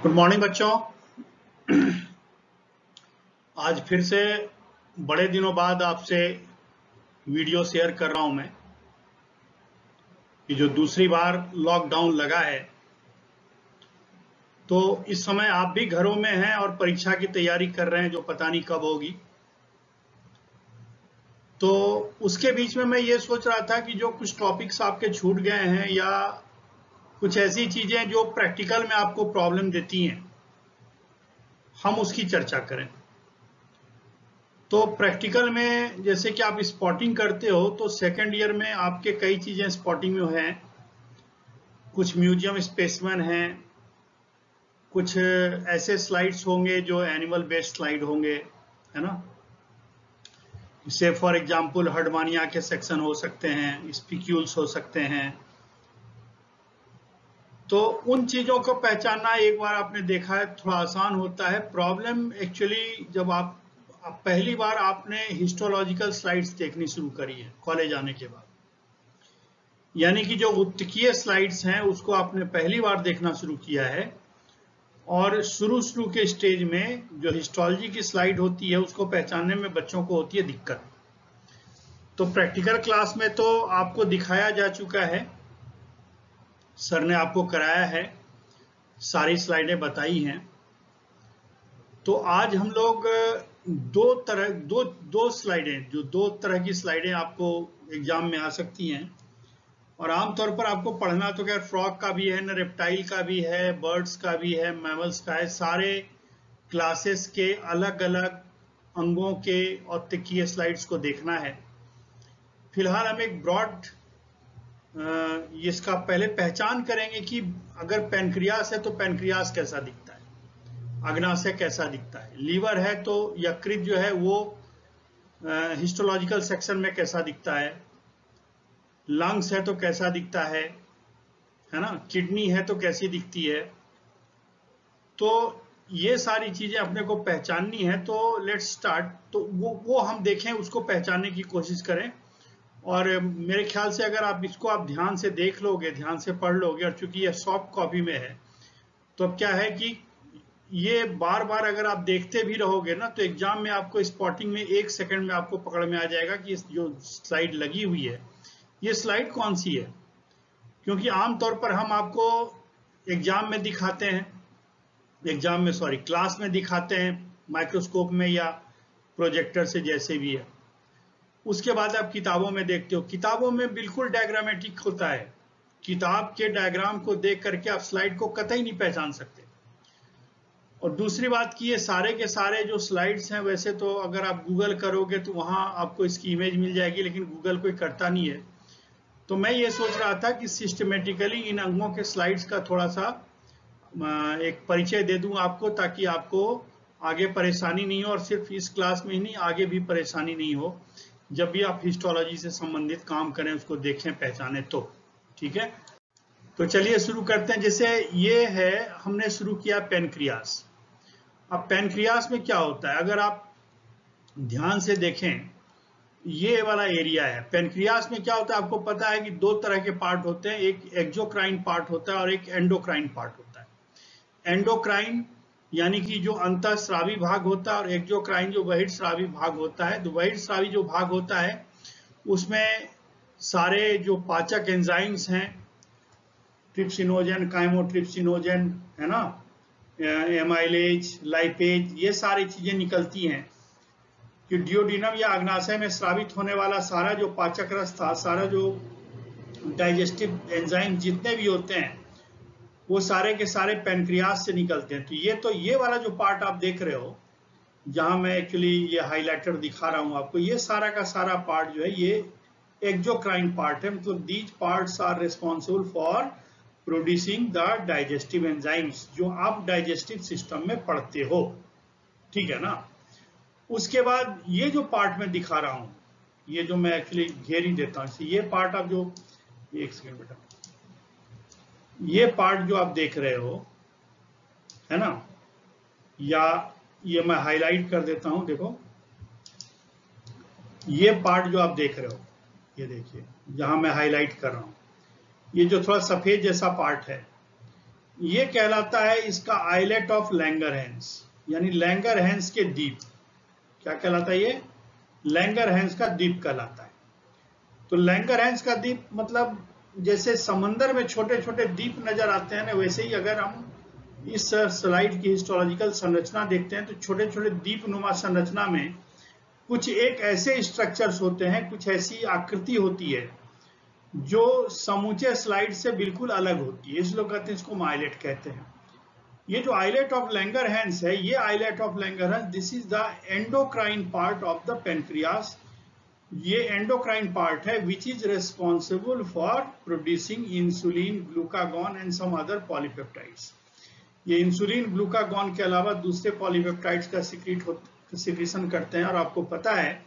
Good morning बच्चों। आज फिर से बड़े दिनों बाद आपसे वीडियो शेयर कर रहा हूं मैं कि जो दूसरी बार लॉकडाउन लगा है तो इस समय आप भी घरों में हैं और परीक्षा की तैयारी कर रहे हैं जो पता नहीं कब होगी। तो उसके बीच में मैं ये सोच रहा था कि जो कुछ टॉपिक्स आपके छूट गए हैं या कुछ ऐसी चीजें जो प्रैक्टिकल में आपको प्रॉब्लम देती हैं हम उसकी चर्चा करें। तो प्रैक्टिकल में जैसे कि आप स्पॉटिंग करते हो तो सेकेंड ईयर में आपके कई चीजें स्पॉटिंग में हैं, कुछ म्यूजियम स्पेसिमेन हैं, कुछ ऐसे स्लाइड्स होंगे जो एनिमल बेस्ड स्लाइड होंगे, है ना। जैसे फॉर एग्जांपल हर्डमानिया के सेक्शन हो सकते हैं, स्पिक्यूल्स हो सकते हैं। तो उन चीजों को पहचानना एक बार आपने देखा है थोड़ा आसान होता है। प्रॉब्लम एक्चुअली जब आप पहली बार आपने हिस्टोलॉजिकल स्लाइड्स देखनी शुरू करी है कॉलेज आने के बाद, यानी कि जो उत्तकीय स्लाइड्स हैं उसको आपने पहली बार देखना शुरू किया है और शुरू के स्टेज में जो हिस्टोलॉजी की स्लाइड होती है उसको पहचानने में बच्चों को होती है दिक्कत। तो प्रैक्टिकल क्लास में तो आपको दिखाया जा चुका है, सर ने आपको कराया है, सारी स्लाइडें बताई हैं। तो आज हम लोग दो स्लाइडें, जो दो तरह की स्लाइडें आपको एग्जाम में आ सकती हैं और आमतौर पर आपको पढ़ना तो क्या फ्रॉग का भी है ना, रेप्टाइल का भी है, बर्ड्स का भी है, मैमल्स का है, सारे क्लासेस के अलग अलग अंगों के और तकीय स्लाइड्स को देखना है। फिलहाल हम एक ब्रॉड इसका पहले पहचान करेंगे कि अगर पैनक्रियास है तो पैनक्रियास कैसा दिखता है, अग्नाशय कैसा दिखता है, लीवर है तो यकृत जो है वो हिस्टोलॉजिकल सेक्शन में कैसा दिखता है, लंग्स है तो कैसा दिखता है ना, किडनी है तो कैसी दिखती है। तो ये सारी चीजें अपने को पहचाननी है। तो लेट्स स्टार्ट। तो वो हम देखें, उसको पहचानने की कोशिश करें। और मेरे ख्याल से अगर आप इसको आप ध्यान से देख लोगे, ध्यान से पढ़ लोगे, और चूंकि ये सॉफ्ट कॉपी में है तो अब क्या है कि ये बार बार अगर आप देखते भी रहोगे ना तो एग्जाम में आपको स्पॉटिंग में 1 सेकंड में आपको पकड़ में आ जाएगा कि जो स्लाइड लगी हुई है ये स्लाइड कौन सी है। क्योंकि आमतौर पर हम आपको एग्जाम में दिखाते हैं, क्लास में दिखाते हैं माइक्रोस्कोप में या प्रोजेक्टर से, जैसे भी है। उसके बाद आप किताबों में देखते हो, किताबों में बिल्कुल डायग्रामेटिक होता है, किताब के डायग्राम को देख करके आप स्लाइड को कतई नहीं पहचान सकते। और दूसरी बात कि ये सारे के सारे जो स्लाइड्स हैं, वैसे तो अगर आप गूगल करोगे तो वहां आपको इसकी इमेज मिल जाएगी, लेकिन गूगल कोई करता नहीं है। तो मैं ये सोच रहा था कि सिस्टमेटिकली इन अंगों के स्लाइड्स का थोड़ा सा एक परिचय दे दूं आपको, ताकि आपको आगे परेशानी नहीं हो, और सिर्फ इस क्लास में ही नहीं आगे भी परेशानी नहीं हो जब भी आप हिस्टोलॉजी से संबंधित काम करें, उसको देखें पहचाने तो। ठीक है, तो चलिए शुरू करते हैं। जैसे ये है, हमने शुरू किया पैनक्रियास। अब पैनक्रियास में क्या होता है, अगर आप ध्यान से देखें, ये वाला एरिया है। पैनक्रियास में क्या होता है, आपको पता है कि दो तरह के पार्ट होते हैं, एक एक्सोक्राइन पार्ट होता है और एक एंडोक्राइन पार्ट होता है। एंडोक्राइन यानी कि जो अंतःस्रावी भाग होता है, और एक्सोक्राइन जो बहिर्स्रावी भाग होता है। तो बहिर्स्रावी जो भाग होता है उसमें सारे जो पाचक एंजाइम्स हैं, ट्रिप्सिनोजन, काइमोट्रिप्सिनोजन, है ना, एमाइलेज, लाइपेज, ये सारी चीजें निकलती हैं कि डियोडिनम या अग्नाशय में स्रावित होने वाला सारा जो पाचक रस था, सारा जो डाइजेस्टिव एंजाइम जितने भी होते हैं वो सारे के सारे पैनक्रियास से निकलते हैं। तो ये वाला जो पार्ट आप देख रहे हो, जहां मैं एक्चुअली ये हाइलाइटर दिखा रहा हूं आपको, ये सारा का सारा पार्ट जो है ये एक्सोक्राइन पार्ट है। मतलब these parts are responsible for producing the digestive enzymes, जो आप डाइजेस्टिव सिस्टम में पढ़ते हो। ठीक है ना। उसके बाद ये जो पार्ट में दिखा रहा हूं, ये जो मैं एक्चुअली घेर ही देता हूं, ये पार्ट आप जो, एक सेकेंड बेटा, ये पार्ट जो आप देख रहे हो, है ना, या ये मैं हाईलाइट कर देता हूं, देखो ये पार्ट जो आप देख रहे हो, ये देखिए जहां मैं हाईलाइट कर रहा हूं, ये जो थोड़ा सफेद जैसा पार्ट है, ये कहलाता है इसका आइलेट ऑफ लैंगरहैंस, यानी लैंगरहैंस के द्वीप। क्या कहलाता है ये? लैंगरहैंस का द्वीप कहलाता है। तो लैंगरहैंस का द्वीप मतलब जैसे समंदर में छोटे छोटे द्वीप नजर आते हैं ना, वैसे ही अगर हम इस स्लाइड की हिस्टोलॉजिकल संरचना देखते हैं तो छोटे छोटे द्वीप नुमा संरचना में कुछ एक ऐसे स्ट्रक्चर्स होते हैं, कुछ ऐसी आकृति होती है जो समूचे स्लाइड से बिल्कुल अलग होती है, इसलिए कहते हैं इसको आइलेट कहते हैं। ये जो आइलेट ऑफ लैंगरहैंस है, ये islet of Langerhans this is the endocrine part of the pancreas. ये एंडोक्राइन पार्ट है which is responsible for producing insulin, glucagon and some other polypeptides. ये इंसुलिन, ग्लूकागॉन के अलावा दूसरे पॉलीपेप्टाइड्स का सिक्रीशन करते हैं। और आपको पता है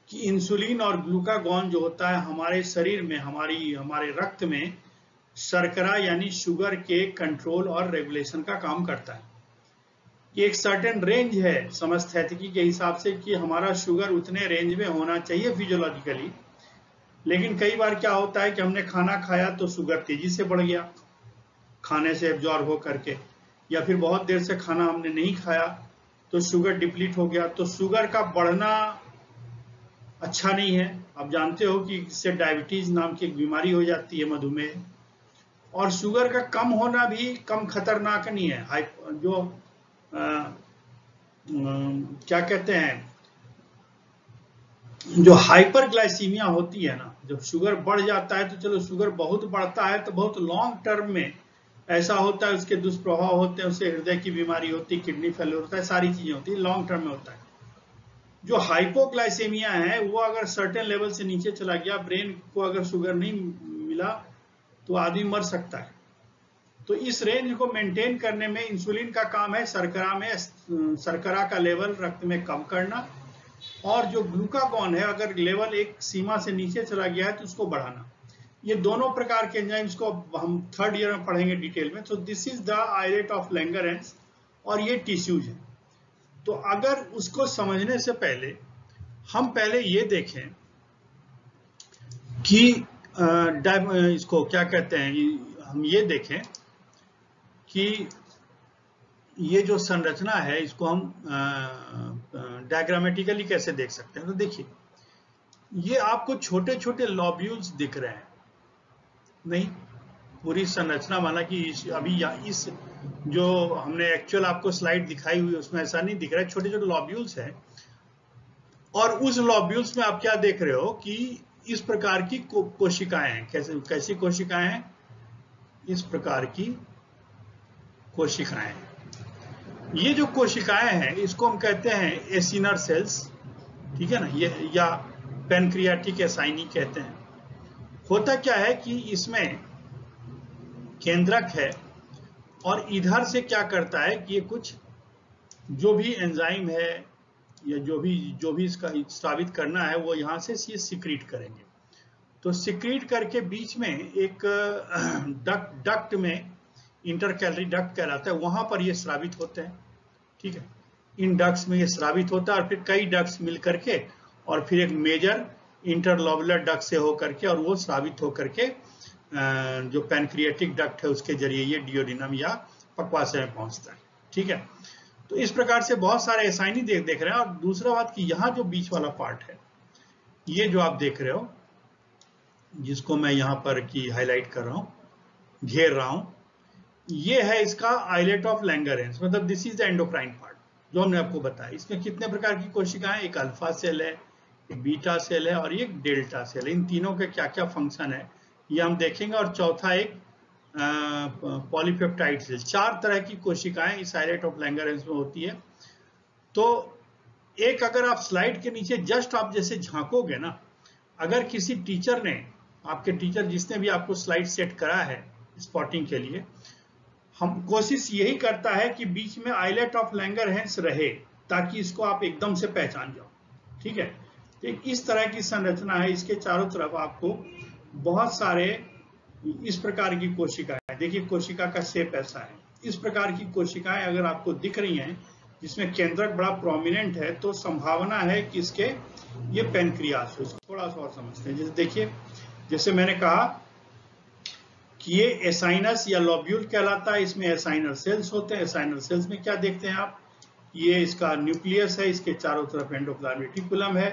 कि इंसुलिन और ग्लूकागॉन जो होता है हमारे शरीर में, हमारे रक्त में शर्करा यानी शुगर के कंट्रोल और रेगुलेशन का काम करता है। ये एक सर्टेन रेंज है समस्थैतिकी के हिसाब से कि हमारा शुगर उतने रेंज में होना चाहिए फिजियोलॉजिकली। लेकिन कई बार क्या होता है कि हमने खाना खाया तो शुगर तेजी से बढ़ गया खाने से एब्जॉर्ब हो करके, या फिर बहुत देर से खाना हमने नहीं खाया तो शुगर डिप्लीट हो गया। तो शुगर का बढ़ना अच्छा नहीं है। आप जानते हो कि इससे डायबिटीज नाम की एक बीमारी हो जाती है, मधुमेह। और शुगर का कम होना भी कम खतरनाक नहीं है। जो क्या कहते हैं, जो हाइपरग्लाइसीमिया होती है ना, जब शुगर बढ़ जाता है तो चलो शुगर बहुत बढ़ता है तो बहुत लॉन्ग टर्म में ऐसा होता है, उसके दुष्प्रभाव होते हैं, उससे हृदय की बीमारी होती है, किडनी फेलियर होता है, सारी चीजें होती है, लॉन्ग टर्म में होता है। जो हाइपोग्लाइसेमिया है वो अगर सर्टेन लेवल से नीचे चला गया, ब्रेन को अगर शुगर नहीं मिला तो आदमी मर सकता है। तो इस रेंज को मेंटेन करने में इंसुलिन का काम है शर्करा का लेवल रक्त में कम करना, और जो ग्लूकागॉन है अगर लेवल एक सीमा से नीचे चला गया है तो उसको बढ़ाना। ये दोनों प्रकार के एंजाइम्स को हम थर्ड ईयर में पढ़ेंगे डिटेल में। तो this is the islet of Langerhans, और ये टिश्यूज है। तो अगर उसको समझने से पहले हम पहले ये देखें कि इसको क्या कहते हैं, हम ये देखें कि ये जो संरचना है इसको हम डायग्रामेटिकली कैसे देख सकते हैं। तो देखिए, ये आपको छोटे छोटे लॉब्यूल्स दिख रहे हैं, नहीं पूरी संरचना, माना कि अभी इस जो हमने एक्चुअल आपको स्लाइड दिखाई हुई उसमें ऐसा नहीं दिख रहा है, छोटे छोटे लॉब्यूल्स हैं। और उस लॉब्यूल्स में आप क्या देख रहे हो कि इस प्रकार की कोशिकाएं हैं। कैसी कोशिकाएं हैं? इस प्रकार की कोशिकाएं हैं। ये जो कोशिकाएं हैं इसको हम कहते हैं एसिनर सेल्स, ठीक है ना, ये या पेनक्रियाटिक एसाइनी कहते हैं। होता क्या है कि इसमें केंद्रक है, और इधर से क्या करता है कि ये कुछ जो भी एंजाइम है या जो भी इसका स्रावित करना है वो यहाँ से ये सिक्रीट करेंगे। तो सिक्रीट करके बीच में एक डक्ट में, इंटरकैलरी डक्ट कहलाता है, वहां पर ये स्रावित होते हैं, ठीक है। इन डक्ट्स में ये स्रावित होता है और फिर कई डक्ट्स मिल करके और फिर एक मेजर इंटरलोबुलर डक्ट से होकर के, और वो स्रावित होकर के जो पैनक्रियाटिक डक्ट है उसके जरिए ये डियोडिनम या पक्वाशय में पहुंचता है, ठीक है। तो इस प्रकार से बहुत सारे एसाइनी देख रहे हैं। और दूसरा बात कि यहाँ जो बीच वाला पार्ट है, ये जो आप देख रहे हो, जिसको मैं यहाँ पर की हाईलाइट कर रहा हूँ, घेर रहा हूँ, ये है इसका आइलेट ऑफ लैंगरहैंस, मतलब this is the endocrine part जो हमने आपको बताया। इसमें कितने प्रकार की कोशिकाएं, एक अल्फा सेल है, एक बीटा सेल है और एक डेल्टा सेल है। इन तीनों के क्या क्या फंक्शन है ये हम देखेंगे। और चौथा एक पॉलीपेप्टाइड सेल। 4 तरह की कोशिकाएं इस आइलेट ऑफ लैंगरहैंस में होती है। तो एक अगर आप स्लाइड के नीचे जस्ट आप जैसे झांकोगे ना, अगर किसी टीचर ने, आपके टीचर जिसने भी आपको स्लाइड सेट करा है स्पॉटिंग के लिए, हम कोशिश यही करता है कि बीच में आइलेट ऑफ लैंगरहैंस रहे ताकि इसको आप एकदम से पहचान जाओ, ठीक है। एक इस तरह की संरचना है, इसके चारों तरफ आपको बहुत सारे इस प्रकार की कोशिकाएं, देखिए कोशिका का शेप ऐसा है। इस प्रकार की कोशिकाएं अगर आपको दिख रही हैं जिसमें केंद्रक बड़ा प्रोमिनेंट है, तो संभावना है कि इसके ये पेनक्रियास हो। थोड़ा सा और समझते हैं। जैसे देखिए, जैसे मैंने कहा कि ये एसाइनस या लोब्यूल कहलाता है। इसमें एसाइनर सेल्स होते हैं। एसाइनर सेल्स में क्या देखते हैं आप, ये इसका न्यूक्लियस है, इसके चारों तरफ एंडोप्लाज्मिक रेटिकुलम है,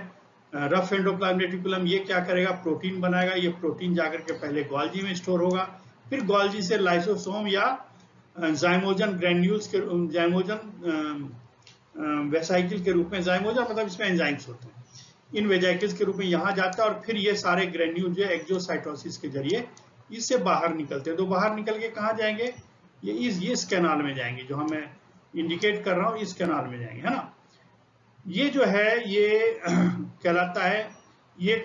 रफ एंडोप्लाज्मिक रेटिकुलम। ये क्या करेगा, प्रोटीन बनाएगा। ये प्रोटीन जाकर के पहले गोल्जी में स्टोर होगा, फिर गोल्जी से लाइसोसोम या जाइमोजन ग्रैन्यूल्स के जाइमोजन वेसाइकिल के रूप में, जाइमोजन मतलब इसमें एंजाइम्स होते हैं, इन वेजाइकिल्स के रूप में यहाँ जाता है और फिर ये सारे ग्रैन्यूल जो एक्सोसाइटोसिस के जरिए इससे बाहर निकलते हैं। तो बाहर निकल के कहाँ जाएंगे, ये इस कैनाल में जाएंगे, जो हमें इंडिकेट कर रहा हूँ, इस कैनाल में जाएंगे, है ना। ये जो है ये कहलाता है, ये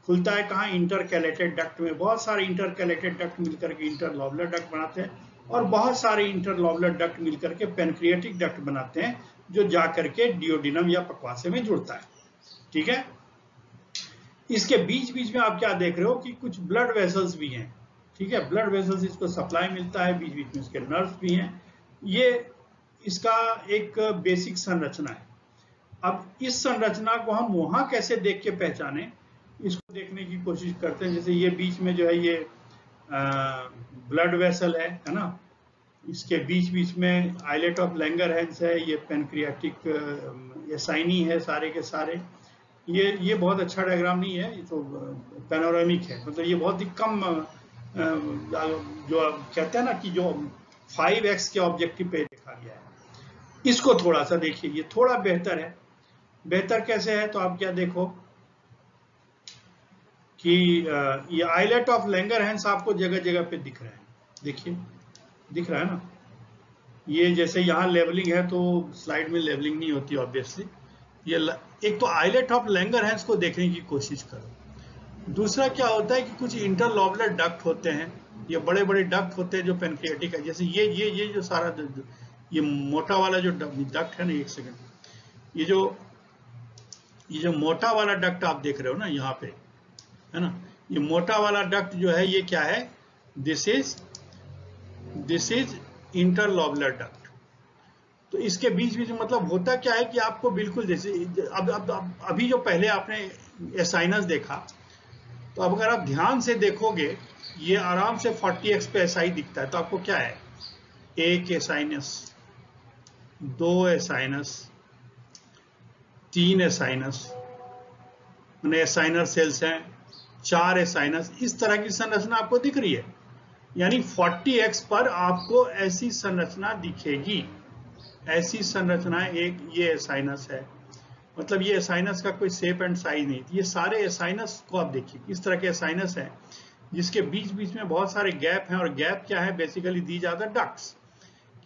खुलता है कहाँ, इंटरकैलेटेड डक्ट में। बहुत सारे इंटरकैलेटेड डक्ट मिलकर के इंटरलोबुलर डक्ट बनाते हैं, और बहुत सारे इंटरलोबुलर डक्ट मिलकर के पेनक्रिएटिक डक्ट बनाते हैं, जो जाकर के डियोडिनम या पक्वासे में जुड़ता है। ठीक है, इसके बीच बीच में आप क्या देख रहे हो कि कुछ ब्लड वेसल्स भी हैं। ठीक है, ब्लड वेसल्स इसको सप्लाई मिलता है, बीच बीच में इसके नर्व्स भी हैं। ये इसका एक बेसिक संरचना है। अब इस संरचना को हम वहां कैसे देख के पहचाने, इसको देखने की कोशिश करते हैं। जैसे ये बीच में जो है ये ब्लड वेसल है ना, इसके बीच बीच में आइलेट ऑफ लैंगरहैंस है, ये पेनक्रियाटिक एसाइनी है सारे के सारे। ये बहुत अच्छा डायग्राम नहीं है, ये तो पैनोरामिक है, मतलब ये बहुत ही कम जो कहते हैं ना कि जो 5x के ऑब्जेक्टिव पे देखा गया है। इसको थोड़ा सा देखिए, ये थोड़ा बेहतर है। बेहतर कैसे है, तो आप क्या देखो कि ये आइलेट ऑफ लैंगरहैंस आपको जगह जगह पे दिख रहा है। देखिए दिख रहा है ना, ये जैसे यहाँ लेवलिंग है तो स्लाइड में लेवलिंग नहीं होती ऑब्वियसली। ये एक तो आइलेट ऑफ लैंगरहैंस को देखने की कोशिश करो। दूसरा क्या होता है कि कुछ इंटरलोबुलर डक्ट होते हैं, ये बड़े बड़े डक्ट होते हैं जो पेनक्रिएटिक है। जैसे ये जो सारा ये मोटा वाला जो डक्ट है ना, एक सेकंड, ये जो मोटा वाला डक्ट आप देख रहे हो ना यहाँ पे, है ना, ये मोटा वाला डक्ट जो है ये क्या है, दिस इज इंटरलोबुलर डक्ट। तो इसके बीच बीच में मतलब होता क्या है कि आपको बिल्कुल जैसे अब अभी जो पहले आपने एसाइनस देखा, तो अब अगर आप ध्यान से देखोगे ये आराम से 40x पे एसआई दिखता है। तो आपको क्या है, एक एसाइनस, दो एसाइनस, तीन एसाइनस, मैंने एसाइनर सेल्स हैं, चार एसाइनस, इस तरह की संरचना आपको दिख रही है। यानी 40x पर आपको ऐसी संरचना दिखेगी। ऐसी संरचना एक ये एसाइनस है, मतलब ये एसाइनस का कोई शेप एंड साइज नहीं। ये सारे एसाइनस को आप देखिए, इस तरह के एसाइनस है जिसके बीच बीच में बहुत सारे गैप हैं। और गैप क्या है, basically these are the ducts.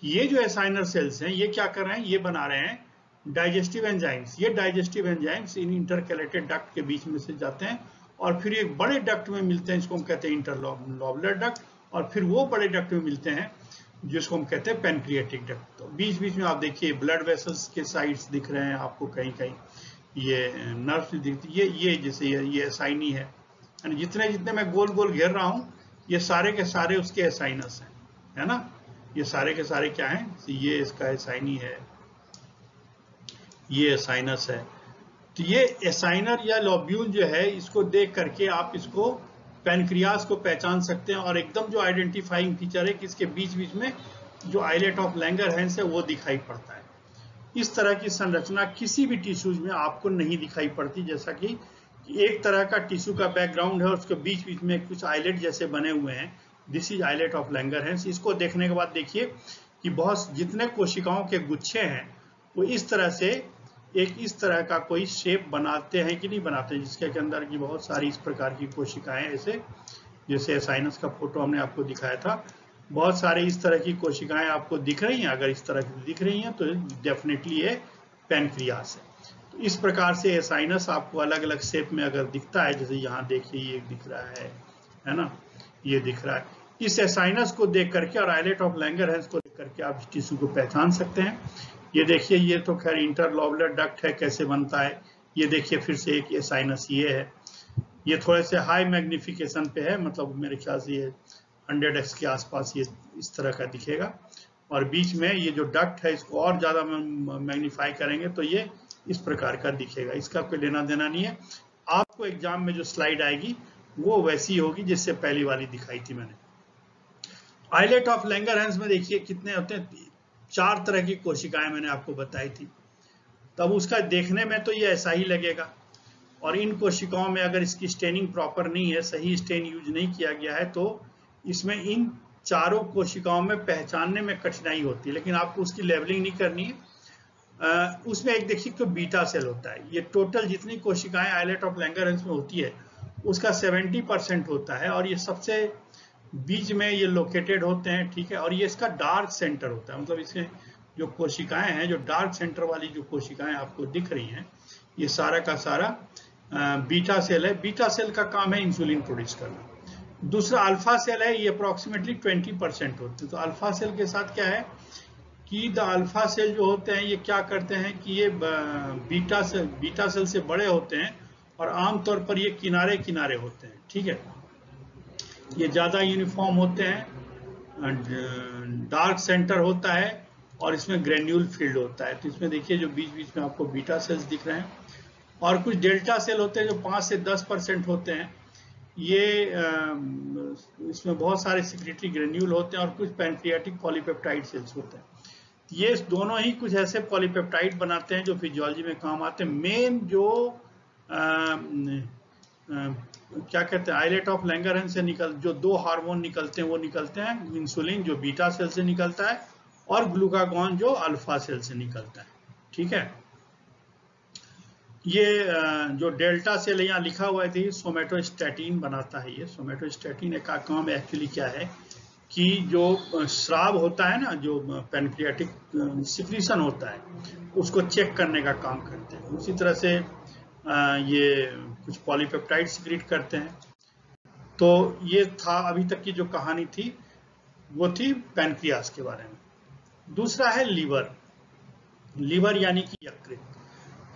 ये जो एसाइनर सेल्स हैं ये क्या कर रहे हैं, ये बना रहे हैं डाइजेस्टिव एंजाइम्स। ये डाइजेस्टिव एंजाइम्स इन इंटरकैलेटेड डक्ट के बीच में से जाते हैं और फिर एक बड़े डक्ट में मिलते हैं, इसको हम कहते हैं इंटरलोबुलर डक्ट। और फिर वो बड़े डक्ट में मिलते हैं जिसको हम कहते हैं पेनक्रिएटिक डक्ट। तो बीच बीच में आप देखिए ब्लड वेसल्स के साइड्स दिख रहे हैं आपको, कहीं कहीं ये नर्व्स दिखती है। ये जैसे ये एसाइनी है, जितने जितने मैं गोल गोल घेर रहा हूँ ये सारे के सारे उसके एसाइनस हैं, है ना। ये सारे के सारे क्या हैं, ये इसका एसाइनी है, ये एसाइनस है। तो ये एसाइनर या लोब्यूल जो है, इसको देख करके आप इसको पैनक्रियास को पहचान सकते हैं। और एकदम जो आइडेंटिफाइंग फीचर है कि इसके बीच बीच में जो आइलेट ऑफ लैंगरहैंस है वो दिखाई पड़ता है। इस तरह की संरचना किसी भी टिश्यूज में आपको नहीं दिखाई पड़ती। जैसा कि एक तरह का टिश्यू का बैकग्राउंड है, उसके बीच बीच में कुछ आइलेट जैसे बने हुए हैं, this is islet of Langerhans. इसको देखने के बाद देखिए कि बहुत जितने कोशिकाओं के गुच्छे हैं वो इस तरह से एक इस तरह का कोई शेप बनाते हैं कि नहीं बनाते, जिसके अंदर की बहुत सारी इस प्रकार की कोशिकाएं, ऐसे जैसे एसाइनस का फोटो हमने आपको दिखाया था, बहुत सारे इस तरह की कोशिकाएं आपको दिख रही हैं। अगर इस तरह की दिख रही हैं तो डेफिनेटली ये पैनक्रियास है। तो इस प्रकार से एसाइनस आपको अलग अलग शेप में अगर दिखता है, जैसे यहाँ देखिए ये दिख रहा है ना, ये दिख रहा है। इस एसाइनस को देख करके और आइलेट ऑफ लैंगरहैंस को देख करके आप टिश्यू को पहचान सकते हैं। ये देखिए, ये तो खैर इंटरलोबुलर डक्ट है, कैसे बनता है। ये देखिए फिर से एक एसाइनस ये है, ये थोड़े से हाई मैग्निफिकेशन पे है, मतलब मेरे ख्याल से ये 100x के आसपास ये इस तरह का दिखेगा। और बीच में ये जो डक्ट है इसको और ज्यादा मैग्नीफाई करेंगे तो ये इस प्रकार का दिखेगा। इसका कोई लेना देना नहीं है। आपको एग्जाम में जो स्लाइड आएगी वो वैसी होगी जिससे पहली वाली दिखाई थी मैंने। आइलेट ऑफ लैंगरहैंस में देखिए कितने होते हैं, 4 तरह की कोशिकाएं मैंने आपको बताई थी। तब उसका देखने में तो ये ऐसा ही लगेगा, और इन कोशिकाओं में अगर इसकी स्टेनिंग प्रॉपर नहीं है, सही स्टेन यूज नहीं किया गया है, तो इसमें इन चारों कोशिकाओं में पहचानने में कठिनाई होती है। लेकिन आपको उसकी लेवलिंग नहीं करनी है। उसमें एक देखिए तो बीटा सेल होता है। ये टोटल जितनी कोशिकाएं आइलेट ऑफ लैंगरहैंस में होती है उसका 70% होता है, और ये सबसे बीच में ये लोकेटेड होते हैं, ठीक है। और ये इसका डार्क सेंटर होता है, मतलब इसमें जो कोशिकाएं हैं, जो डार्क सेंटर वाली जो कोशिकाएं आपको दिख रही हैं, ये सारा का सारा बीटा सेल है। बीटा सेल का काम है इंसुलिन प्रोड्यूस करना। दूसरा अल्फा सेल है, ये अप्रोक्सीमेटली 20% होते हैं। तो अल्फा सेल के साथ क्या है कि द अल्फा सेल जो होते हैं ये क्या करते हैं कि ये बीटा सेल से बड़े होते हैं, और आमतौर पर ये किनारे किनारे होते हैं, ठीक है। ये ज्यादा यूनिफॉर्म होते हैं, डार्क सेंटर होता है, और इसमें ग्रेन्यूल फील्ड होता है। तो इसमें देखिए जो बीच बीच में आपको बीटा सेल्स दिख रहे हैं, और कुछ डेल्टा सेल होते हैं जो 5 से 10% होते हैं। ये इसमें बहुत सारे सिक्रेटरी ग्रेन्यूल होते हैं, और कुछ पैनक्रियाटिक पॉलीपेप्टाइड सेल्स होते हैं। ये दोनों ही कुछ ऐसे पॉलीपेप्टाइड बनाते हैं जो फिजियोलॉजी में काम आते हैं। मेन जो क्या कहते हैं आइलेट ऑफ लैंगरहैंस से जो 2 हार्मोन निकलते हैं, वो निकलते हैं इंसुलिन जो बीटा सेल से निकलता है, और ग्लूकागॉन जो अल्फा सेल से निकलता है, ठीक है। ये जो डेल्टा सेल यहाँ लिखा हुआ है सोमेटोस्टैटिन बनाता है। ये सोमेटोस्टैटिन का काम एक्चुअली क्या है कि जो स्राव होता है ना, जो पैनक्रियाटिक सिक्रीशन होता है, उसको चेक करने का काम करते हैं। उसी तरह से ये कुछ पॉलीपेप्टाइड सिक्रीट करते हैं। तो ये था अभी तक की जो कहानी थी, वो थी पैनक्रियास के बारे में। दूसरा है लीवर। लीवर यानी कि यकृत।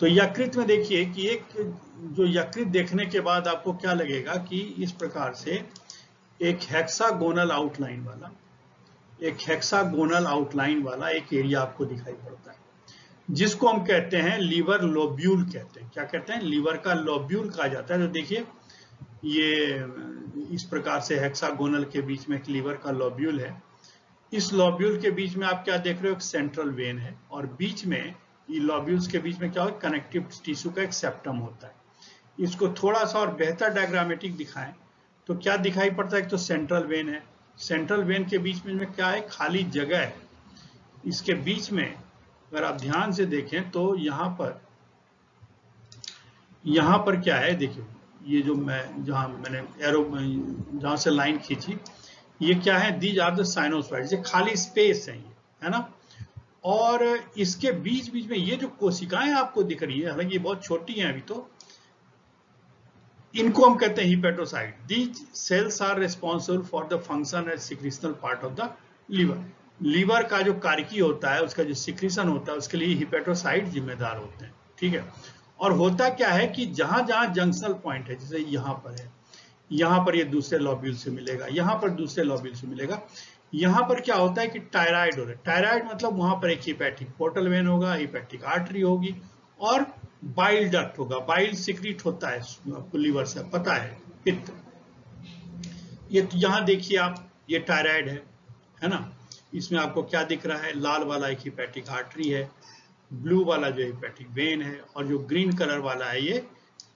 तो यकृत में देखिए कि एक जो यकृत देखने के बाद आपको क्या लगेगा कि इस प्रकार से एक हेक्सागोनल आउटलाइन वाला एक एरिया आपको दिखाई पड़ता है, जिसको हम कहते हैं लीवर लोब्यूल कहते हैं। क्या कहते हैं? लीवर का लोब्यूल कहा जाता है। तो देखिए ये इस प्रकार से हेक्सागोनल के बीच में एक लीवर का लोब्यूल है। इस लोब्यूल के बीच में आप क्या देख रहे हो? एक सेंट्रल वेन है, और बीच में ये लोब्यूल्स के बीच में क्या हो? कनेक्टिव टिश्यू का एक सेप्टम होता है। इसको थोड़ा सा और बेहतर डायग्रामेटिक दिखाएं तो क्या दिखाई पड़ता है? एक तो सेंट्रल वेन है, सेंट्रल वेन के बीच में क्या है? खाली जगह है। इसके बीच में अगर आप ध्यान से देखें तो यहाँ पर क्या है? देखिए ये जो जहां मैंने एरो जहां से लाइन खींची, ये क्या है? These are the sinusoids. ये खाली स्पेस है, ये है ना। और इसके बीच बीच में ये जो कोशिकाएं आपको दिख रही है, हालांकि ये बहुत छोटी हैं अभी, तो इनको हम कहते हैं hepatocyte. These cells are responsible for the function as secretional part of the liver. Liver का जो कार्यकी होता है, उसका जो सिक्रीशन होता है, उसके लिए हिपेटोसाइट जिम्मेदार होते हैं, ठीक है। और होता क्या है कि जहां जहां जंक्शनल पॉइंट है, जैसे यहाँ पर है, यहाँ पर ये दूसरे लॉब्यूल से मिलेगा, यहाँ पर दूसरे लॉब्यूल से मिलेगा। यहाँ पर क्या होता है कि टायराइड हो रहा है। टायराइड मतलब वहां पर एक हिपैटिक पोर्टल वेन होगा, हिपैटिक आर्टरी होगी, और बाइल डक्ट होगा। बाइल सिक्रीट होता है आपको लीवर से पता है, पित्त। ये यहाँ देखिए आप, ये टायराइड है ना। इसमें आपको क्या दिख रहा है? लाल वाला एक हिपैटिक आर्टरी है, ब्लू वाला जो हिपैटिक वेन है, और जो ग्रीन कलर वाला है ये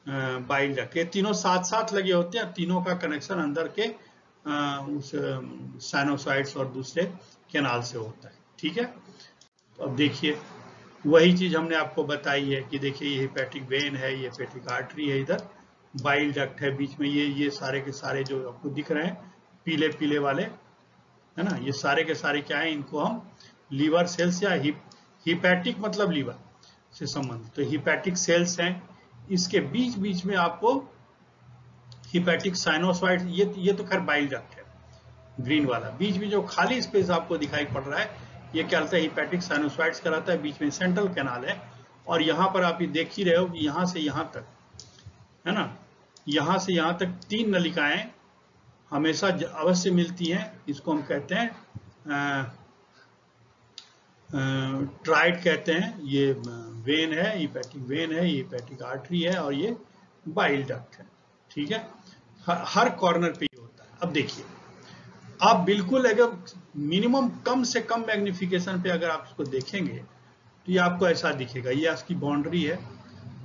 बाइल डक्ट। ये तीनों साथ साथ लगे होते हैं, तीनों का कनेक्शन अंदर के उस साइनोसाइड्स और दूसरे कैनाल से होता है, ठीक है। तो अब देखिए वही चीज हमने आपको बताई है कि देखिए ये हिपैटिक वेन है, ये हिपैटिक आर्टरी है, इधर बाइल डक्ट है बीच में। ये सारे के सारे जो आपको दिख रहे हैं पीले पीले वाले, है ना, ये सारे के सारे क्या है? इनको हम लीवर सेल्स या हिपैटिक मतलब लीवर से संबंधित, तो हिपैटिक सेल्स हैं। इसके बीच बीच में आपको हिपैटिक साइनोसॉइड, ये तो खैर बाइल डक्ट है ग्रीन वाला। बीच में जो खाली स्पेस आपको दिखाई पड़ रहा है, ये क्या होता है? हिपैटिक साइनोसॉइड्स कहलाता है। बीच में सेंट्रल कैनाल है, और यहाँ पर आप ये देख ही रहे हो कि यहाँ से यहाँ तक, है ना, यहाँ से यहाँ तक 3 नलिकाएं हमेशा अवश्य मिलती हैं। इसको हम कहते हैं ट्राइड कहते हैं। ये वेन है, हिपैटिक वेन है, ये हिपैटिक आर्टरी है, और ये बाइल डक्ट है, ठीक है। हर कॉर्नर पे ये होता है। अब देखिए आप बिल्कुल अगर मिनिमम कम से कम मैग्निफिकेशन पे अगर आप इसको देखेंगे तो ये आपको ऐसा दिखेगा, ये आपकी बाउंड्री है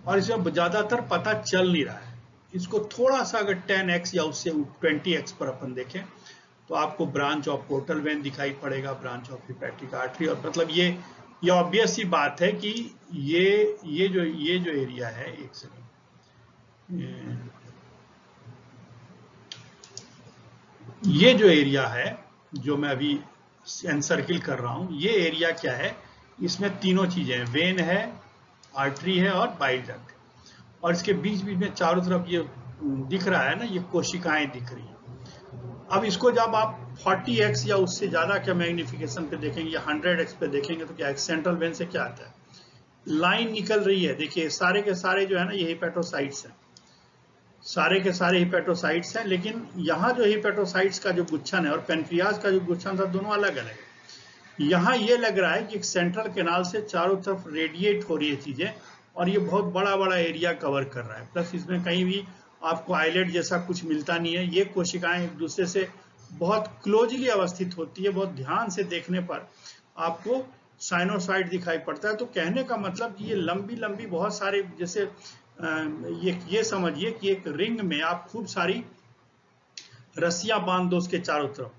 और इसमें ज्यादातर पता चल नहीं रहा है। इसको थोड़ा सा अगर 10x या उससे 20x पर अपन देखें तो आपको ब्रांच ऑफ पोर्टल वेन दिखाई पड़ेगा, ब्रांच ऑफ हिपैटिक आर्टरी, और मतलब ये ऑब्वियस सी बात है कि ये जो एरिया है, एक सेकंड, ये जो एरिया है जो मैं अभी एनसर्किल कर रहा हूं, ये एरिया क्या है, इसमें तीनों चीजें हैं, वेन है, आर्टरी है और बाइल डक्ट, और इसके बीच बीच में चारों तरफ ये दिख रहा है ना, ये कोशिकाएं दिख रही हैं। अब इसको जब आप 40x या उससे ज्यादा क्या मैग्निफिकेशन पे देखेंगे या 100x पे देखेंगे तो क्या सेंट्रल वेन से क्या आता है, लाइन निकल रही है। देखिए सारे के सारे जो है ना ये हिपैटोसाइट्स हैं, सारे के सारे हिपैटोसाइट्स हैं, लेकिन यहाँ जो हिपैटोसाइट्स का जो गुच्छन है और पेनक्रियाज का जो गुच्छन था दोनों अलग अलग है। यहाँ ये लग रहा है कि एक सेंट्रल कैनाल से चारों तरफ रेडिएट हो रही है चीजें और ये बहुत बड़ा बड़ा एरिया कवर कर रहा है, प्लस इसमें कहीं भी आपको आइलेट जैसा कुछ मिलता नहीं है। ये कोशिकाएं एक दूसरे से बहुत क्लोजली अवस्थित होती है, बहुत ध्यान से देखने पर आपको साइनोसाइड दिखाई पड़ता है। तो कहने का मतलब कि ये लंबी लंबी बहुत सारे, जैसे ये समझिए कि एक रिंग में आप खूब सारी रस्सियां बांध दो उसके चारों तरफ,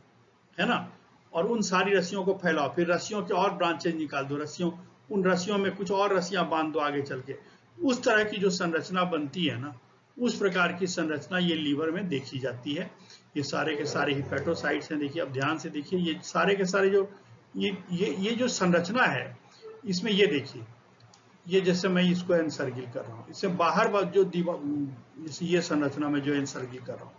है ना, और उन सारी रस्सियों को फैलाओ, फिर रस्सियों के और ब्रांचेज निकाल दो, उन रस्सियों में कुछ और रस्सियां बांध दो आगे चल के, उस तरह की जो संरचना बनती है ना, उस प्रकार की संरचना ये लीवर में देखी जाती है। ये सारे के सारे हिपैटोसाइट्स हैं। देखिए अब ध्यान से देखिए, ये सारे के सारे जो ये जो संरचना है इसमें ये देखिए, ये जैसे मैं इसको एनसर्किल कर रहा हूँ, इससे बाहर जो दीवार, ये संरचना में जो एनसर्किल कर रहा हूँ,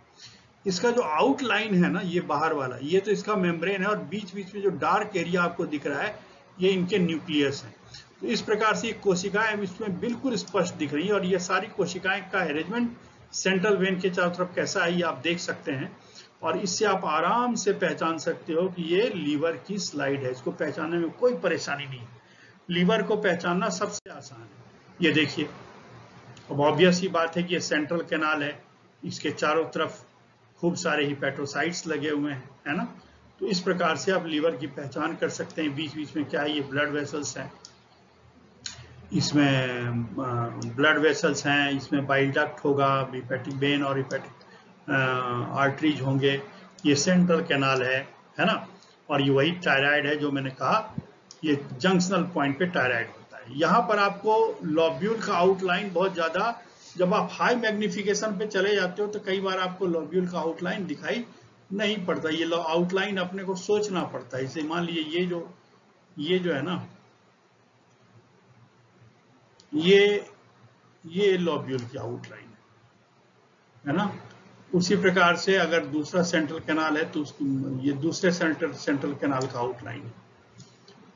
इसका जो आउटलाइन है ना, ये बाहर वाला, ये तो इसका मेम्ब्रेन है और बीच बीच में जो डार्क एरिया आपको दिख रहा है ये इनके न्यूक्लियस है। तो इस प्रकार से कोशिकाएं इसमें बिल्कुल स्पष्ट दिख रही है और ये सारी कोशिकाएं का अरेंजमेंट सेंट्रल वेन के चारों तरफ कैसा है ये आप देख सकते हैं, और इससे आप आराम से पहचान सकते हो कि ये लीवर की स्लाइड है। इसको पहचानने में कोई परेशानी नहीं है, लीवर को पहचानना सबसे आसान है। ये देखिए, अब ऑब्वियस ही बात है कि ये सेंट्रल कैनाल है, इसके चारों तरफ खूब सारे हिपैटोसाइट्स लगे हुए हैं, है ना। तो इस प्रकार से आप लीवर की पहचान कर सकते हैं। बीच बीच में क्या है, ये ब्लड वेसल्स हैं, इसमें ब्लड वेसल्स हैं, इसमें बाइल डक्ट होगा, हिपैटिक वेन और हिपैटिक आर्टरीज होंगे, ये सेंट्रल कैनाल है ना। और ये वही टायराइड है जो मैंने कहा, ये जंक्शनल पॉइंट पे टायराइड होता है। यहाँ पर आपको लोब्यूल का आउटलाइन बहुत ज्यादा, जब आप हाई मैग्निफिकेशन पे चले जाते हो तो कई बार आपको लोब्यूल का आउटलाइन दिखाई नहीं पड़ता, ये आउटलाइन अपने को सोचना पड़ता है। इसे मान लीजिए ये जो है ना, ये लोब्यूल की आउटलाइन है ना। उसी प्रकार से अगर दूसरा सेंट्रल कैनाल है तो ये दूसरे सेंट्रल कैनाल का आउटलाइन है।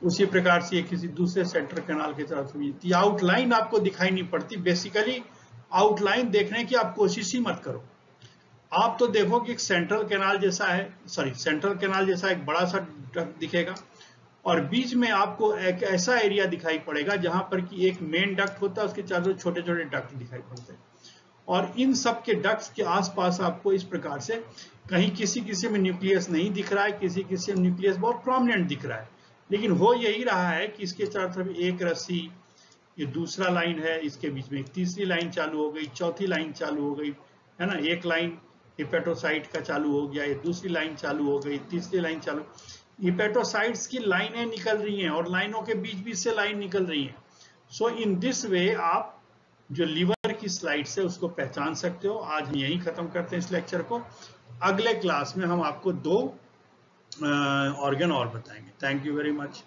उसी प्रकार से ये किसी दूसरे सेंट्रल कैनाल की तरफ से आउटलाइन आपको दिखाई नहीं पड़ती। बेसिकली आउटलाइन देखने की आप कोशिश ही मत करो, आप तो देखो कि एक सेंट्रल कैनाल जैसा है, सेंट्रल कैनाल जैसा एक बड़ा सा डक्ट दिखेगा और बीच में आपको एक ऐसा एरिया दिखाई पड़ेगा जहां पर कि एक मेन डक्ट होता है, उसके चारों छोटे छोटे डक्ट दिखाई पड़ते हैं, और इन सब के डक्ट्स के आसपास आपको इस प्रकार से कहीं किसी में न्यूक्लियस नहीं दिख रहा है, किसी में न्यूक्लियस बहुत प्रोमिनेंट दिख रहा है, लेकिन हो यही रहा है कि इसके चारों तरफ एक रस्सी, ये दूसरा लाइन है, इसके बीच में एक तीसरी लाइन चालू हो गई, चौथी लाइन चालू हो गई, है ना, एक लाइन हिपैटोसाइट का चालू हो गया, ये दूसरी लाइन चालू हो गई, तीसरी लाइन चालू, हिपैटोसाइट्स की लाइनें निकल रही हैं और लाइनों के बीच बीच से लाइन निकल रही हैं। सो इन दिस वे आप जो लीवर की स्लाइड से उसको पहचान सकते हो। आज हम यहीं खत्म करते हैं इस लेक्चर को, अगले क्लास में हम आपको 2 ऑर्गन और बताएंगे। Thank you very much.